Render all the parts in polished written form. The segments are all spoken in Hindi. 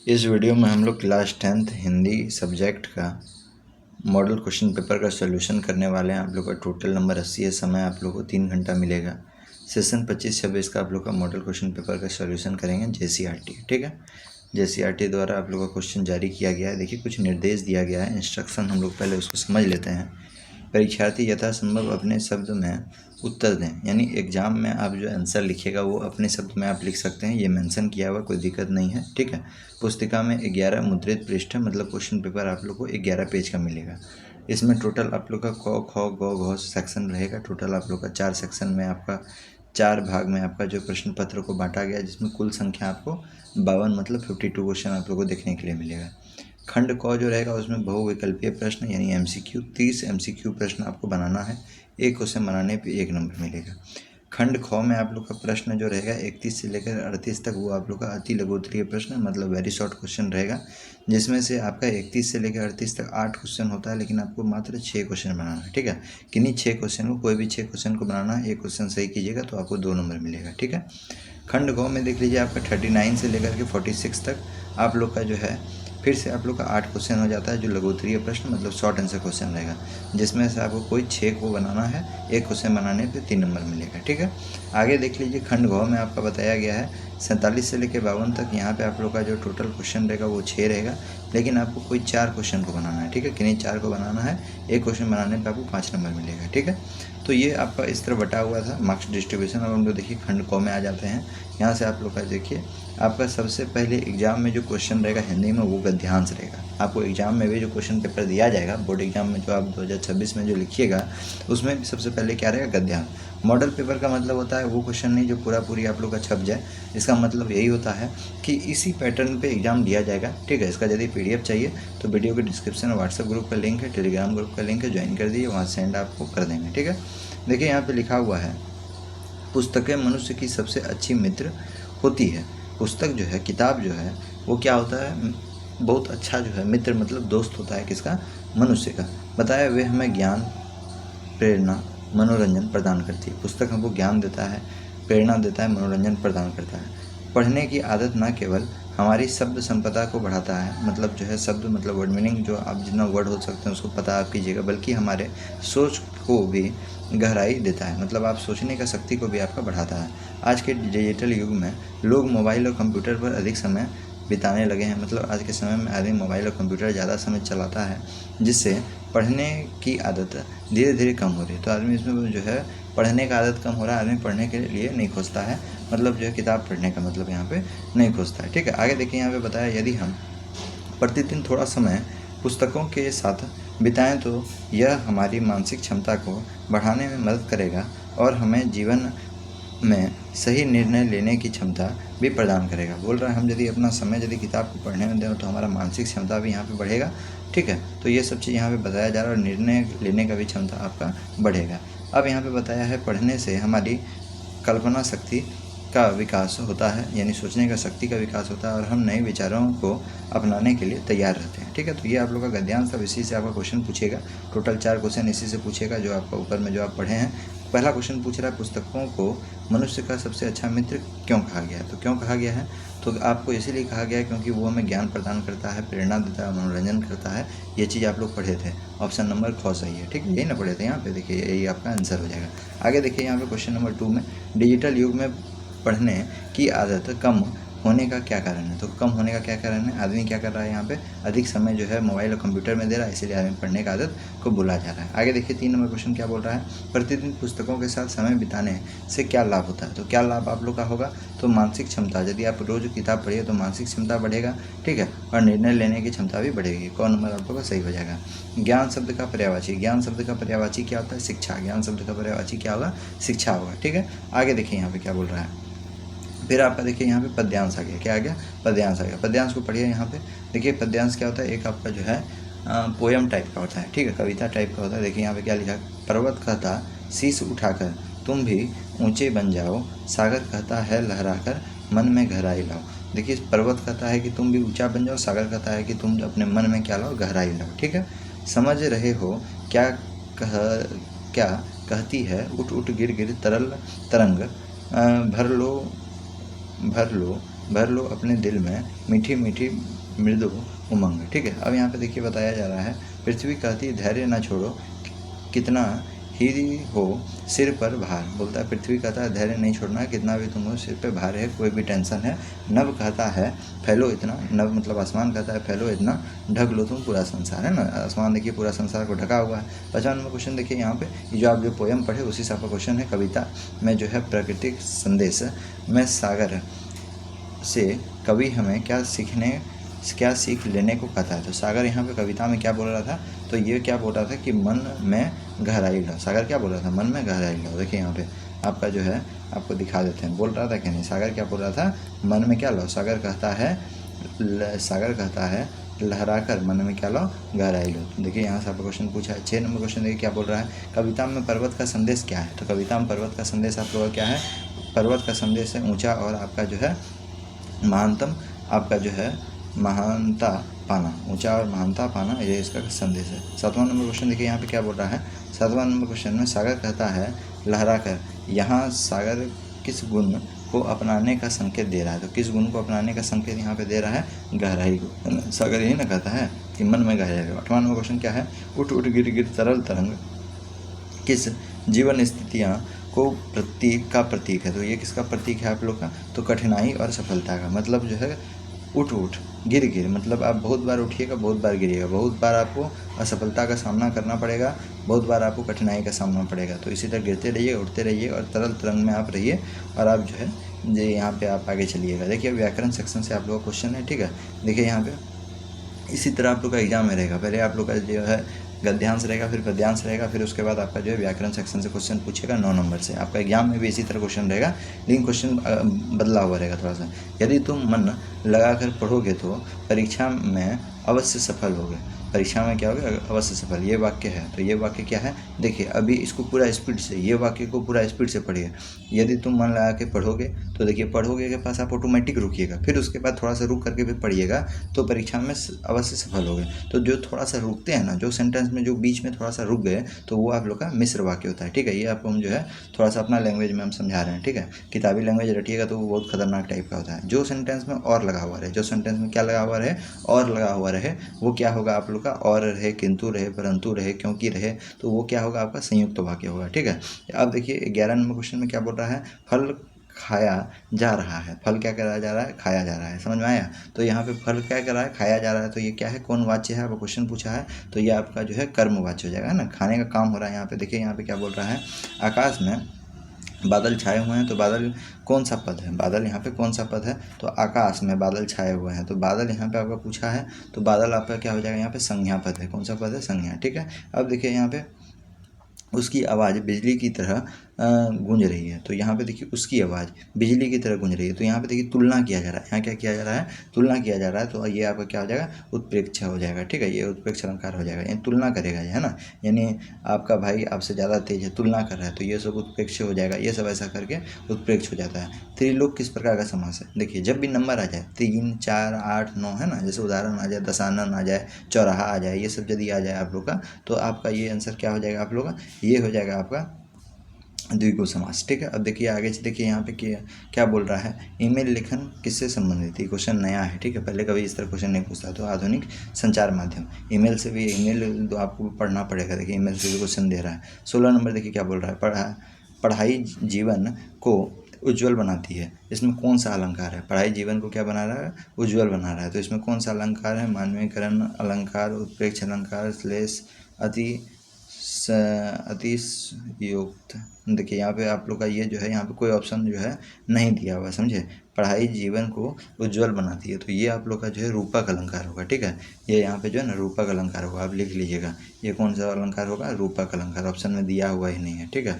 इस वीडियो में हम लोग क्लास 10th हिंदी सब्जेक्ट का मॉडल क्वेश्चन पेपर का सॉल्यूशन करने वाले हैं। आप लोग का टोटल नंबर 80 है। समय आप लोग को 3 घंटा मिलेगा। सेशन 25-26 का आप लोग का मॉडल क्वेश्चन पेपर का सॉल्यूशन करेंगे JCRT, ठीक है। JCRT द्वारा आप लोग का क्वेश्चन जारी किया गया है। देखिए कुछ निर्देश दिया गया है, इंस्ट्रक्शन हम लोग पहले उसको समझ लेते हैं। परीक्षार्थी यथासंभव अपने शब्द में उत्तर दें, यानी एग्जाम में आप जो आंसर लिखिएगा वो अपने शब्द में आप लिख सकते हैं, ये मेंशन किया हुआ, कोई दिक्कत नहीं है, ठीक है। पुस्तिका में 11 मुद्रित पृष्ठ मतलब क्वेश्चन पेपर आप लोग को 11 पेज का मिलेगा। इसमें टोटल आप लोग का क ख ग घ सेक्शन रहेगा। टोटल आप लोग का 4 सेक्शन में आपका 4 भाग में आपका जो प्रश्न पत्र को बांटा गया, जिसमें कुल संख्या आपको 52 मतलब 52 क्वेश्चन आप लोग को देखने के लिए मिलेगा। खंड क जो रहेगा उसमें बहुविकल्पीय प्रश्न यानी MCQ 30 MCQ प्रश्न आपको बनाना है। एक क्वेश्चन बनाने पे 1 नंबर मिलेगा। खंड ख में आप लोग का प्रश्न जो रहेगा 31 से लेकर 38 तक, वो आप लोग का अति लघु उत्तरीय प्रश्न मतलब वेरी शॉर्ट क्वेश्चन रहेगा, जिसमें से आपका 31 से लेकर 38 तक 8 क्वेश्चन होता है, लेकिन आपको मात्र 6 क्वेश्चन बनाना है, ठीक है। किन्हीं 6 क्वेश्चन को, कोई भी 6 क्वेश्चन को बनाना है। एक क्वेश्चन सही कीजिएगा तो आपको 2 नंबर मिलेगा, ठीक है। खंड ग में देख लीजिए आपका 39 से लेकर के 46 तक आप लोग का जो है फिर से आप लोग का 8 क्वेश्चन हो जाता है, जो लघु उत्तरीय प्रश्न मतलब शॉर्ट आंसर क्वेश्चन रहेगा, जिसमें से आपको कोई 6 को बनाना है। एक क्वेश्चन बनाने पे 3 नंबर मिलेगा, ठीक है। आगे देख लीजिए खंड घ में आपका बताया गया है 47 से लेकर 52 तक। यहाँ पे आप लोग का जो टोटल क्वेश्चन रहेगा वो 6 रहेगा, लेकिन आपको कोई 4 क्वेश्चन को बनाना है, ठीक है। किन्हीं 4 को बनाना है। एक क्वेश्चन बनाने पर आपको 5 नंबर मिलेगा, ठीक है। तो ये आपका इस तरह बटा हुआ था मार्क्स डिस्ट्रीब्यूशन। अब हम लोग देखिए खंड क में आ जाते हैं। यहाँ से आप लोग का देखिए आपका सबसे पहले एग्जाम में जो क्वेश्चन रहेगा हिंदी में वो गद्यांश रहेगा। आपको एग्जाम में भी जो क्वेश्चन पेपर दिया जाएगा बोर्ड एग्जाम में, जो आप 2026 में जो लिखिएगा, उसमें भी सबसे पहले क्या रहेगा, गद्यांश। मॉडल पेपर का मतलब होता है वो क्वेश्चन नहीं जो पूरा पूरी आप लोग का छप जाए। इसका मतलब यही होता है कि इसी पैटर्न पे एग्जाम दिया जाएगा, ठीक है। इसका यदि PDF चाहिए तो वीडियो के डिस्क्रिप्शन में व्हाट्सएप ग्रुप का लिंक है, टेलीग्राम ग्रुप का लिंक है, ज्वाइन कर दीजिए, वहाँ सेंड आपको कर देंगे, ठीक है। देखिए यहाँ पे लिखा हुआ है पुस्तकें मनुष्य की सबसे अच्छी मित्र होती है। पुस्तक जो है, किताब जो है, वो क्या होता है, बहुत अच्छा जो है मित्र मतलब दोस्त होता है किसका, मनुष्य का। बताया वे हमें ज्ञान, प्रेरणा, मनोरंजन प्रदान करती है। पुस्तक हमको ज्ञान देता है, प्रेरणा देता है, मनोरंजन प्रदान करता है। पढ़ने की आदत न केवल हमारी शब्द संपदा को बढ़ाता है, मतलब जो है शब्द मतलब वर्ड मीनिंग, जो आप जितना वर्ड हो सकते हैं उसको पता आप कीजिएगा, बल्कि हमारे सोच को भी गहराई देता है, मतलब आप सोचने का शक्ति को भी आपका बढ़ाता है। आज के डिजिटल युग में लोग मोबाइल और कंप्यूटर पर अधिक समय बिताने लगे हैं, मतलब आज के समय में आदमी मोबाइल और कंप्यूटर ज़्यादा समय चलाता है, जिससे पढ़ने की आदत धीरे धीरे कम हो रही है। तो आदमी इसमें जो है पढ़ने का आदत कम हो रहा है, आदमी पढ़ने के लिए नहीं खोजता है, मतलब जो है किताब पढ़ने का मतलब यहाँ पे नहीं खोजता है, ठीक है। आगे देखिए यहाँ पे बताया यदि हम प्रतिदिन थोड़ा समय पुस्तकों के साथ बिताएं तो यह हमारी मानसिक क्षमता को बढ़ाने में मदद करेगा और हमें जीवन में सही निर्णय लेने की क्षमता भी प्रदान करेगा। बोल रहा है हम यदि अपना समय यदि किताब को पढ़ने में दें तो हमारा मानसिक क्षमता भी यहाँ पे बढ़ेगा, ठीक है। तो ये सब चीज़ यहाँ पे बताया जा रहा है और निर्णय लेने का भी क्षमता आपका बढ़ेगा। अब यहाँ पे बताया है पढ़ने से हमारी कल्पना शक्ति का विकास होता है, यानी सोचने का शक्ति का विकास होता है और हम नए विचारों को अपनाने के लिए तैयार रहते हैं, ठीक है। तो ये आप लोग का गद्यांश था, इसी से आपका क्वेश्चन पूछेगा। टोटल 4 क्वेश्चन इसी से पूछेगा, जो आपका ऊपर में जो आप पढ़े हैं। पहला क्वेश्चन पूछ रहा है पुस्तकों को मनुष्य का सबसे अच्छा मित्र क्यों कहा गया है। तो क्यों कहा गया है, तो आपको इसीलिए कहा गया है क्योंकि वो हमें ज्ञान प्रदान करता है, प्रेरणा देता है, मनोरंजन करता है। ये चीज़ आप लोग पढ़े थे, ऑप्शन नंबर ख सही है, ठीक है। यही ना पढ़े थे, यहाँ पे देखिए यही आपका आंसर हो जाएगा। आगे देखिए यहाँ पे क्वेश्चन नंबर 2 में डिजिटल युग में पढ़ने की आदत कम होने का क्या कारण है। तो कम होने का क्या कारण है, आदमी क्या कर रहा है यहाँ पे अधिक समय जो है मोबाइल और कंप्यूटर में दे रहा है, इसीलिए आदमी पढ़ने की आदत को भुला जा रहा है। आगे देखिए 3 नंबर क्वेश्चन क्या बोल रहा है, प्रतिदिन पुस्तकों के साथ समय बिताने से क्या लाभ होता है। तो क्या लाभ आप लोग का होगा, तो मानसिक क्षमता, यदि आप रोज़ किताब पढ़िए तो मानसिक क्षमता बढ़ेगा, ठीक है, और निर्णय लेने की क्षमता भी बढ़ेगी। कौन नंबर आप लोग का सही हो जाएगा। ज्ञान शब्द का पर्यायवाची, ज्ञान शब्द का पर्यायवाची क्या होता है, शिक्षा। ज्ञान शब्द का पर्यायवाची क्या होगा, शिक्षा होगा, ठीक है। आगे देखिए यहाँ पे क्या बोल रहा है, फिर आपका देखिए यहाँ पे पद्यांश आ गया, क्या आ गया, पद्यांश आ गया। पद्यांश को पढ़िए यहाँ पे। देखिए पद्यांश क्या होता है, एक आपका जो है पोएम टाइप का होता है, ठीक है, कविता टाइप का होता है। देखिए यहाँ पे क्या लिखा है, पर्वत कहता शीश उठाकर तुम भी ऊंचे बन जाओ, सागर कहता है लहराकर मन में गहराई लाओ। देखिए पर्वत कहता है कि तुम भी ऊंचा बन जाओ, सागर कहता है कि तुम अपने मन में क्या लाओ, गहराई लाओ, ठीक है। समझ रहे हो क्या क्या कहती है, उठ उठ गिर गिर तरल तरंग, भर लो भर लो अपने दिल में मीठी मीठी मृदु उमंग। ठीक है, अब यहाँ पे देखिए बताया जा रहा है, पृथ्वी कहती धैर्य न छोड़ो, कितना ही हो सिर पर भार। बोलता है पृथ्वी कहता है धैर्य नहीं छोड़ना, कितना भी तुम हो सिर पे भार है, कोई भी टेंशन है। नभ कहता है फैलो इतना, नभ मतलब आसमान कहता है फैलो इतना, ढक लो तुम पूरा संसार, है ना। आसमान देखिए पूरा संसार को ढका हुआ है। 55 नंबर क्वेश्चन देखिए यहाँ पे, ये जो आप जो पोयम पढ़े उसी से आपका क्वेश्चन है, कविता में जो है प्राकृतिक संदेश में सागर से कवि हमें क्या सीख लेने को कहता है। तो सागर यहाँ पे कविता में क्या बोल रहा था, तो ये क्या बोल रहा था कि मन में गहराई लो। सागर क्या बोल रहा था, मन में गहराई लो। देखिए यहाँ पे आपका जो है आपको दिखा देते हैं, बोल रहा था कि नहीं, सागर क्या बोल रहा था, मन में क्या लो। सागर कहता है लहरा कर मन में क्या लो, गहराई लो। तो देखिए यहाँ से आपका क्वेश्चन पूछा है। 6 नंबर क्वेश्चन देखिए क्या बोल रहा है, कविता में पर्वत का संदेश क्या है। तो कविता में पर्वत का संदेश आप लोगों का क्या है, पर्वत का संदेश है ऊंचा और आपका जो है महानतम, आपका जो है महानता पाना, ऊंचा और महानता पाना, ये इसका संदेश है। 7वां नंबर क्वेश्चन देखिए यहाँ पे क्या बोल रहा है, 7वां नंबर क्वेश्चन में सागर कहता है लहरा कर। यहाँ सागर किस गुण को अपनाने का संकेत दे रहा है। तो किस गुण को अपनाने का संकेत यहाँ पे दे रहा है, गहराई को। सागर यही ना कहता है कि मन में गहराई। 8वां नंबर क्वेश्चन क्या है, उठ उठ गिर गिर तरल तरंग किस जीवन स्थितियाँ को प्रतीक है। तो ये किसका प्रतीक है आप लोग का, तो कठिनाई और सफलता का। मतलब जो है उठ उठ गिर गिर, मतलब आप बहुत बार उठिएगा, बहुत बार गिरिएगा, बहुत बार आपको असफलता का सामना करना पड़ेगा, बहुत बार आपको कठिनाई का सामना पड़ेगा। तो इसी तरह गिरते रहिए, उठते रहिए और तरल तरंग में आप रहिए, और आप जो है यहाँ पे आप आगे चलिएगा। देखिए व्याकरण सेक्शन से आप लोग का क्वेश्चन है। ठीक है, देखिए यहाँ पे इसी तरह आप लोग का एग्जाम में रहेगा, पहले आप लोग का जो है गद्यांश रहेगा, फिर पद्यांश रहेगा, फिर उसके बाद आपका जो है व्याकरण सेक्शन से क्वेश्चन पूछेगा 9 नंबर से। आपका एग्जाम में भी इसी तरह क्वेश्चन रहेगा, लेकिन क्वेश्चन बदला हुआ रहेगा थोड़ा सा। यदि तुम मन लगाकर पढ़ोगे तो परीक्षा में अवश्य सफल होगे। परीक्षा में क्या होगा, अवश्य सफल, ये वाक्य है। तो ये वाक्य क्या है, देखिए अभी इसको पूरा स्पीड से, ये वाक्य को पूरा स्पीड से पढ़िए। यदि तुम मन लगा के पढ़ोगे, तो देखिए पढ़ोगे के पास आप ऑटोमेटिक रुकिएगा, फिर उसके बाद थोड़ा सा रुक करके फिर पढ़िएगा, तो परीक्षा में अवश्य सफल होगे। तो जो थोड़ा सा रुकते हैं ना, जो सेंटेंस में जो बीच में थोड़ा सा रुक गए, तो वो आप लोग का मिश्र वाक्य होता है। ठीक है, ये आपको हम जो है थोड़ा सा अपना लैंग्वेज में हम समझा रहे हैं। ठीक है, किताबी लैंग्वेज रटिएगा तो वो बहुत खतरनाक टाइप का होता है। जो सेंटेंस में और लगा हुआ रहे, जो सेंटेंस में क्या लगा हुआ रहे, और लगा हुआ रहे, वो क्या होगा आप लोग का, और रहे, किंतु रहे, परंतु रहे, क्योंकि रहे, तो वो क्या होगा आपका संयुक्त वाक्य होगा। ठीक है, अब देखिए 11 नंबर क्वेश्चन में क्या बोल रहा है, फल खाया जा रहा है। फल क्या करा जा रहा है, खाया जा रहा है। समझ में आया, तो यहाँ पे फल क्या कर रहा है, खाया जा रहा है। तो ये क्या है, कौन वाच्य है, आपको क्वेश्चन पूछा है, तो ये आपका जो है कर्म वाच्य हो जाएगा ना, खाने का काम हो रहा है यहाँ पे। देखिए यहाँ पे क्या बोल रहा है, आकाश में बादल छाए हुए हैं। तो बादल कौन सा पद है, बादल यहाँ पे कौन सा पद है, तो आकाश में बादल छाए हुए हैं। तो बादल यहाँ पे आपका पूछा है, तो बादल आपका क्या हो जाएगा, यहाँ पे संज्ञा पद है। कौन सा पद है, संज्ञा। ठीक है, अब देखिए यहाँ पे उसकी आवाज़ बिजली की तरह गूंज रही है। तो यहाँ पे देखिए उसकी आवाज़ बिजली की तरह गूंज रही है। तो यहाँ पे देखिए तुलना किया जा रहा है, यहाँ क्या किया जा रहा है, तुलना किया जा रहा है। तो ये आपका क्या हो जाएगा, उत्प्रेक्ष हो जाएगा। ठीक है, ये उत्प्रेक्ष अलंकार हो जाएगा, ये तुलना करेगा, है ना, यानी आपका भाई आपसे ज़्यादा तेज है, तुलना कर रहा है, तो ये सब उत्प्रेक्ष हो जाएगा। ये सब ऐसा करके उत्प्रेक्ष हो जाता है। त्रिलोक किस प्रकार का समास है, देखिए जब भी नंबर आ जाए 3, 4, 8, 9, है ना, जैसे उदाहरण आ जाए, दशानन आ जाए, चौराहा आ जाए, ये सब यदि आ जाए आप लोग का, तो आपका ये आंसर क्या हो जाएगा आप लोग का, ये हो जाएगा आपका द्विगु समास। ठीक है, अब देखिए आगे से देखिए यहाँ पे क्या बोल रहा है, ईमेल लेखन किससे संबंधित है। क्वेश्चन नया है। ठीक है, पहले कभी इस तरह क्वेश्चन नहीं पूछता। तो आधुनिक संचार माध्यम, ईमेल से भी, ईमेल तो आपको पढ़ना पड़ेगा। देखिए ईमेल से भी क्वेश्चन दे रहा है। 16 नंबर देखिए क्या बोल रहा है, पढ़ाई जीवन को उज्ज्वल बनाती है। इसमें कौन सा अलंकार है, पढ़ाई जीवन को क्या बना रहा है, उज्ज्वल बना रहा है। तो इसमें कौन सा अलंकार है, मानवीकरण अलंकार, उत्प्रेक्ष अलंकार, श्लेष, अतिशयोक्त। देखिए यहाँ पे आप लोग का ये जो है, यहाँ पे कोई ऑप्शन जो है नहीं दिया हुआ, समझे। पढ़ाई जीवन को उज्ज्वल बनाती है, तो ये आप लोग का जो है रूपक अलंकार होगा। ठीक है, ये यहाँ पे जो है ना रूपक अलंकार होगा, आप लिख लीजिएगा। ये कौन सा अलंकार होगा, रूपक अलंकार, ऑप्शन में दिया हुआ ही नहीं है। ठीक है,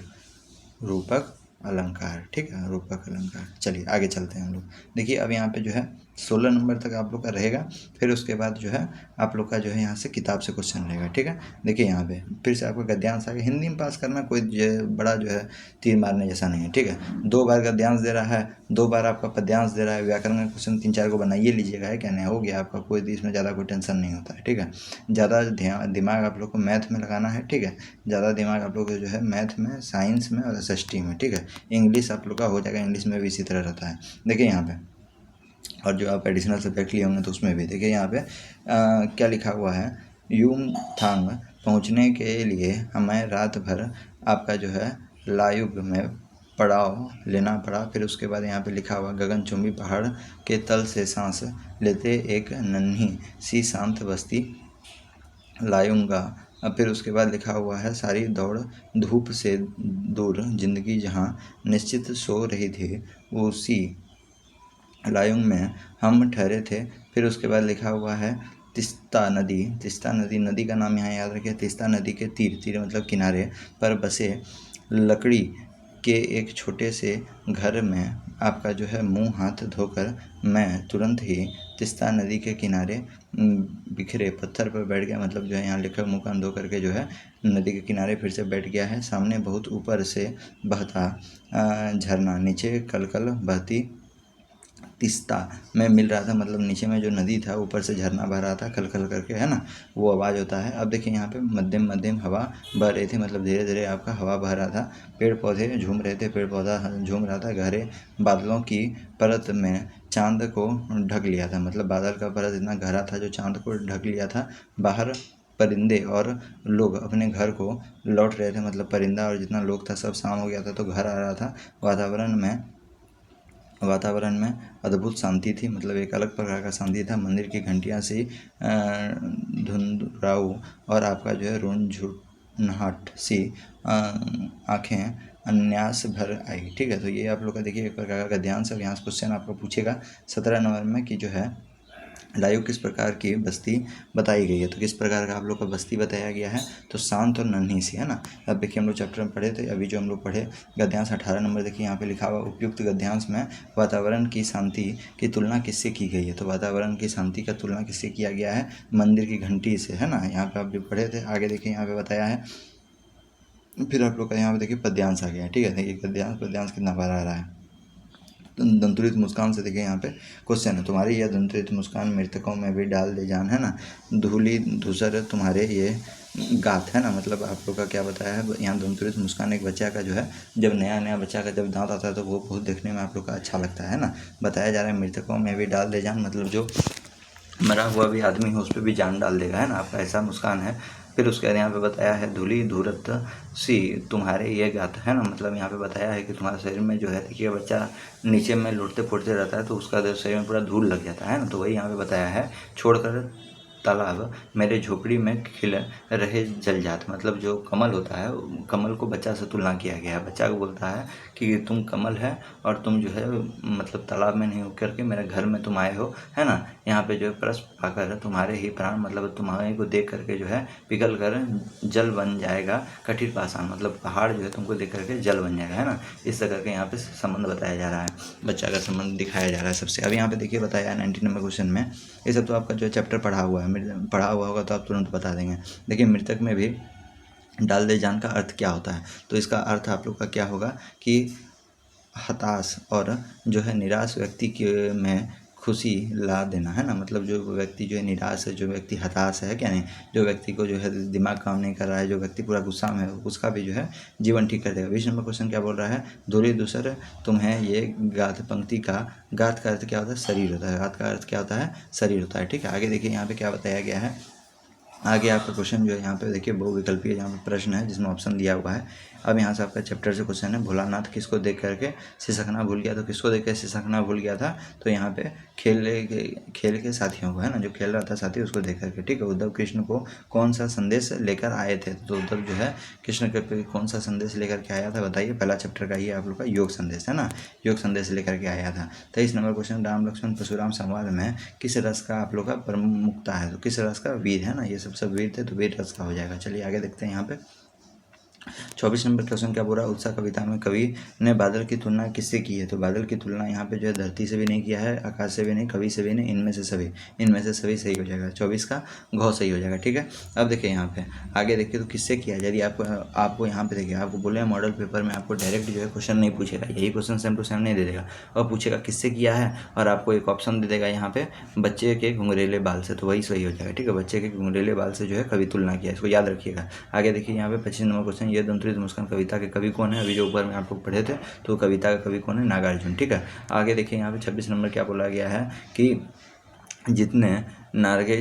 रूपक अलंकार। ठीक है, रूपक अलंकार। चलिए आगे चलते हैं हम लोग। देखिए अब यहाँ पे जो है 16 नंबर तक आप लोग का रहेगा, फिर उसके बाद जो है आप लोग का जो है यहाँ से किताब से क्वेश्चन रहेगा। ठीक है, देखिए यहाँ पे फिर से आपका गद्यांश आ गया। हिंदी में पास करना कोई बड़ा जो है तीर मारने जैसा नहीं है। ठीक है, 2 बार गद्यांश दे रहा है, 2 बार आपका पद्यांश दे रहा है। व्याकरण का क्वेश्चन 3-4 को बनाइए लीजिएगा, है क्या नहीं, हो गया आपका, कोई इसमें ज़्यादा कोई टेंशन नहीं होता है। ठीक है, ज़्यादा दिमाग आप लोग को मैथ में लगाना है। ठीक है, ज़्यादा दिमाग आप लोग को जो है मैथ में, साइंस में और SST में। ठीक है, इंग्लिश आप लोग का हो जाएगा, इंग्लिश में भी इसी तरह रहता है। देखिए यहाँ पे और जो आप एडिशनल सब्जेक्ट लिए होंगे तो उसमें भी देखिए यहाँ पे क्या लिखा हुआ है, यूमथांग पहुँचने के लिए हमें रात भर आपका जो है लायुग में पड़ाव लेना पड़ा। फिर उसके बाद यहाँ पे लिखा हुआ, गगनचुंबी पहाड़ के तल से सांस लेते एक नन्ही सी शांत बस्ती लायूंगा। अब फिर उसके बाद लिखा हुआ है, सारी दौड़ धूप से दूर जिंदगी जहाँ निश्चित सो रही थी उसी लायुंग में हम ठहरे थे। फिर उसके बाद लिखा हुआ है, तिस्ता नदी, तिस्ता नदी, नदी का नाम यहाँ याद रखिए, तिस्ता नदी के तीर, तीर मतलब किनारे पर बसे लकड़ी के एक छोटे से घर में आपका जो है मुंह हाथ धोकर मैं तुरंत ही तिस्ता नदी के किनारे बिखरे पत्थर पर बैठ गया। मतलब जो है यहाँ लिखा, मुँह कान धो करके जो है नदी के किनारे फिर से बैठ गया है। सामने बहुत ऊपर से बहता झरना, नीचे कलकल बहती तिस्ता में मिल रहा था। मतलब नीचे में जो नदी था ऊपर से झरना बह रहा था खल खल करके, है ना, वो आवाज़ होता है। अब देखिए यहाँ पे मध्यम मध्यम हवा बह रही थी, मतलब धीरे धीरे आपका हवा बह रहा था। पेड़ पौधे झूम रहे थे, पेड़ पौधा झूम रहा था। गहरे बादलों की परत में चांद को ढक लिया था, मतलब बादल का परत इतना गहरा था जो चांद को ढक लिया था। बाहर परिंदे और लोग अपने घर को लौट रहे थे, मतलब परिंदा और जितना लोग था सब शाम हो गया था तो घर आ रहा था। वातावरण में अद्भुत शांति थी, मतलब एक अलग प्रकार का शांति था। मंदिर की घंटियाँ सी धुंधराऊ और आपका जो है रुंझुनहाट सी आँखें अन्यास भर आई। ठीक है, तो ये आप लोग का देखिए एक प्रकार का ध्यान से यहाँ क्वेश्चन आपको पूछेगा 17 नंबर में कि जो है लायु किस प्रकार की बस्ती बताई गई है। तो किस प्रकार का आप लोग का बस्ती बताया गया है, तो शांत और नन्ही सी, है ना। अब देखिए हम लोग चैप्टर में पढ़े थे, अभी जो हम लोग पढ़े गद्यांश 18 नंबर, देखिए यहाँ पे लिखा हुआ, उपयुक्त गद्यांश में वातावरण की शांति की तुलना किससे की गई है। तो वातावरण की शांति का तुलना किससे किया गया है, मंदिर की घंटी से, है ना। यहाँ पे आप जो पढ़े थे, आगे देखिए यहाँ पे बताया है। फिर आप लोग का यहाँ पे देखिए पद्यांश आ गया है। ठीक है, देखिए पद्यांश कितना बार आ रहा है। दंतुरित मुस्कान से देखिए यहाँ पे क्वेश्चन है, तुम्हारी यह दंतुरित मुस्कान मृतकों में भी डाल दे जान, है ना। धूली धूसर तुम्हारे ये गात, है ना। मतलब आप लोग का क्या बताया है यहाँ, दंतुरित मुस्कान एक बच्चा का जो है, जब नया नया बच्चा का जब दांत आता है तो वो बहुत देखने में आप लोग का अच्छा लगता है ना। बताया जा रहा है मृतकों में भी डाल दे जान, मतलब जो मरा हुआ भी आदमी है उस पर भी जान डाल देगा, है ना, आपका ऐसा मुस्कान है। फिर उसके बाद यहाँ पे बताया है, धूली धूरत सी तुम्हारे ये गात, है ना। मतलब यहाँ पे बताया है कि तुम्हारे शरीर में जो है, देखिए बच्चा नीचे में लुढ़ते फुड़ते रहता है तो उसका शरीर में पूरा धूल लग जाता है ना, तो वही यहाँ पे बताया है, छोड़कर तालाब मेरे झोपड़ी में खिल रहे जल जात। मतलब जो कमल होता है, कमल को बच्चा से तुलना किया गया है। बच्चा को बोलता है कि तुम कमल है और तुम जो है मतलब तालाब में नहीं होकर के मेरे घर में तुम आए हो, है ना। यहाँ पे जो है परस पाकर तुम्हारे ही प्राण, मतलब तुम्हारे को देख करके जो है पिघल कर जल बन जाएगा कठिन पाषाण, मतलब पहाड़ जो है तुमको देख करके जल बन जाएगा, है ना। इस तरह के यहाँ पे संबंध बताया जा रहा है, बच्चा का संबंध दिखाया जा रहा है सबसे। अब यहाँ पे देखिए बताया है 19 नंबर क्वेश्चन में, ये सब तो आपका जो चैप्टर पढ़ा हुआ है, पढ़ा हुआ होगा तो आप तुरंत बता देंगे। देखिए मृतक में भी डाल दे जान का अर्थ क्या होता है, तो इसका अर्थ आप लोग का क्या होगा कि हताश और जो है निराश व्यक्ति के में खुशी ला देना, है ना। मतलब जो व्यक्ति जो है निराश है, जो व्यक्ति हताश है, क्या नहीं, जो व्यक्ति को जो है दिमाग काम नहीं कर रहा है, जो व्यक्ति पूरा गुस्सा में है, उसका भी जो है जीवन ठीक कर देगा। 20 नंबर क्वेश्चन क्या बोल रहा है, धूली दूसर तुम्हें ये गात, पंक्ति का गात का अर्थ क्या होता है, शरीर होता है। गात का अर्थ क्या होता है, शरीर होता है। ठीक है, आगे देखिए यहाँ पे क्या बताया गया है। आगे आपका क्वेश्चन जो है यहाँ पे देखिए बहुविकल्पीय यहाँ पे प्रश्न है जिसमें ऑप्शन दिया हुआ है। अब यहाँ से आपका चैप्टर से क्वेश्चन है, भोलानाथ किसको देख करके सिसकना भूल गया। तो किसको देख कर सिसकना भूल गया था, तो यहाँ पे खेल के साथियों को, है ना, जो खेल रहा था साथी उसको देख करके। ठीक है, उद्धव कृष्ण को कौन सा संदेश लेकर आए थे, तो उद्धव जो है कृष्ण के कौन सा संदेश लेकर के आया था, बताइए। पहला चैप्टर का ये आप लोग का योग संदेश, है ना, योग संदेश लेकर के आया था। 23 नंबर क्वेश्चन, राम लक्ष्मण परशुराम संवाद में किस रस का आप लोग का प्रमुखता है, तो किस रस का, वीर, है ना। ये सब वीर थे तो वीर रस का हो जाएगा। चलिए आगे देखते हैं यहाँ पे 24 नंबर क्वेश्चन क्या बोल रहा है, उत्साह कविता में कवि ने बादल की तुलना किससे की है। तो बादल की तुलना यहाँ पे जो है धरती से भी नहीं किया है, आकाश से भी नहीं, कवि से भी नहीं, इनमें से सभी सही हो जाएगा। 24 का घ सही हो जाएगा। ठीक है, अब देखिए यहाँ पे आगे देखिए तो किससे किया है। यदि आपको यहाँ पे देखिए, आपको बोले मॉडल पेपर में आपको डायरेक्ट जो है क्वेश्चन नहीं पूछेगा, यही क्वेश्चन सेम टू सेम नहीं दे देगा, और पूछेगा किससे किया है, और आपको एक ऑप्शन दे देगा यहाँ पे बच्चे के घुंघरेले बाल से, तो वही सही हो जाएगा। ठीक है, बच्चे के घुंघरेले बाल से जो है कवि तुलना किया, इसको याद रखिएगा। आगे देखिए यहाँ पे 25 नंबर क्वेश्चन, ये दंतरित मुस्कान कविता के कवि कौन है? अभी जो ऊपर में आप लोग पढ़े थे तो कविता का कवि कौन है? नागार्जुन। ठीक है, आगे देखिए यहाँ पे 26 नंबर क्या बोला गया है कि जितने नार्गे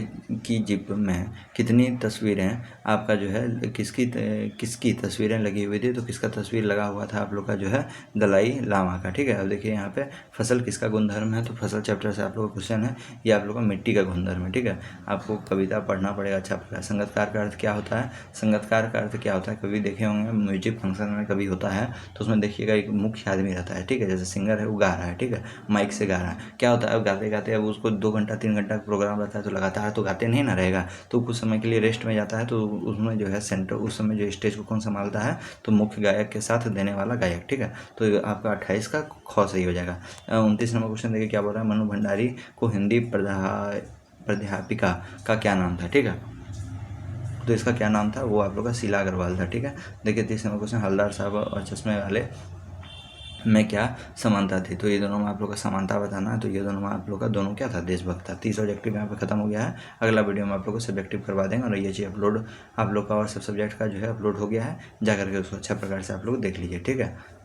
की जिप में कितनी तस्वीरें आपका जो है किसकी तस्वीरें लगी हुई थी? तो किसका तस्वीर लगा हुआ था आप लोग का जो है? दलाई लामा का। ठीक है, अब देखिए यहाँ पे फसल किसका गुणधर्म है? तो फसल चैप्टर से आप लोग का क्वेश्चन है, ये आप लोग का मिट्टी का गुणधर्म है। ठीक है, आपको कविता पढ़ना पड़ेगा अच्छा पड़ेगा। संगतकार का अर्थ क्या होता है? संगतकार का अर्थ क्या होता है? कभी देखे होंगे म्यूजिक फंक्शन में कभी होता है तो उसमें देखिएगा एक मुख्य आदमी रहता है। ठीक है, जैसे सिंगर है वो गा रहा है, ठीक है, माइक से गा रहा है, क्या होता है अब गाते गाते अब उसको 2 घंटा 3 घंटा प्रोग्राम रहता है तो लगातार तो गाते नहीं ना रहेगा, तो कुछ समय के लिए रेस्ट में जाता है, तो उसमें जो है सेंटर उस समय जो स्टेज को कौन संभालता है? तो मुख्य गायक के साथ देने वाला गायक। ठीक है, तो आपका 28 का ख सही हो जाएगा। 29 नंबर क्वेश्चन देखिए क्या बोल रहा है? मनु भंडारी को हिंदी प्राध्यापिका का क्या नाम था? ठीक है, तो इसका क्या नाम था? वो आप लोग का शीला अग्रवाल था। ठीक है, देखिए 30 नंबर क्वेश्चन, हलदार साहब और चश्मे वाले में क्या समानता थी? तो ये दोनों में आप लोग का समानता बताना है। तो ये दोनों में आप लोग का दोनों क्या था? देशभक्त था। 30 ऑब्जेक्टिव यहाँ पे खत्म हो गया है। अगला वीडियो में आप लोग को सब्जेक्टिव करवा देंगे और ये चीज़ अपलोड आप लोग का और सब सब्जेक्ट का जो है अपलोड हो गया है, जा करके उसको अच्छा प्रकार से आप लोग देख लीजिए। ठीक है।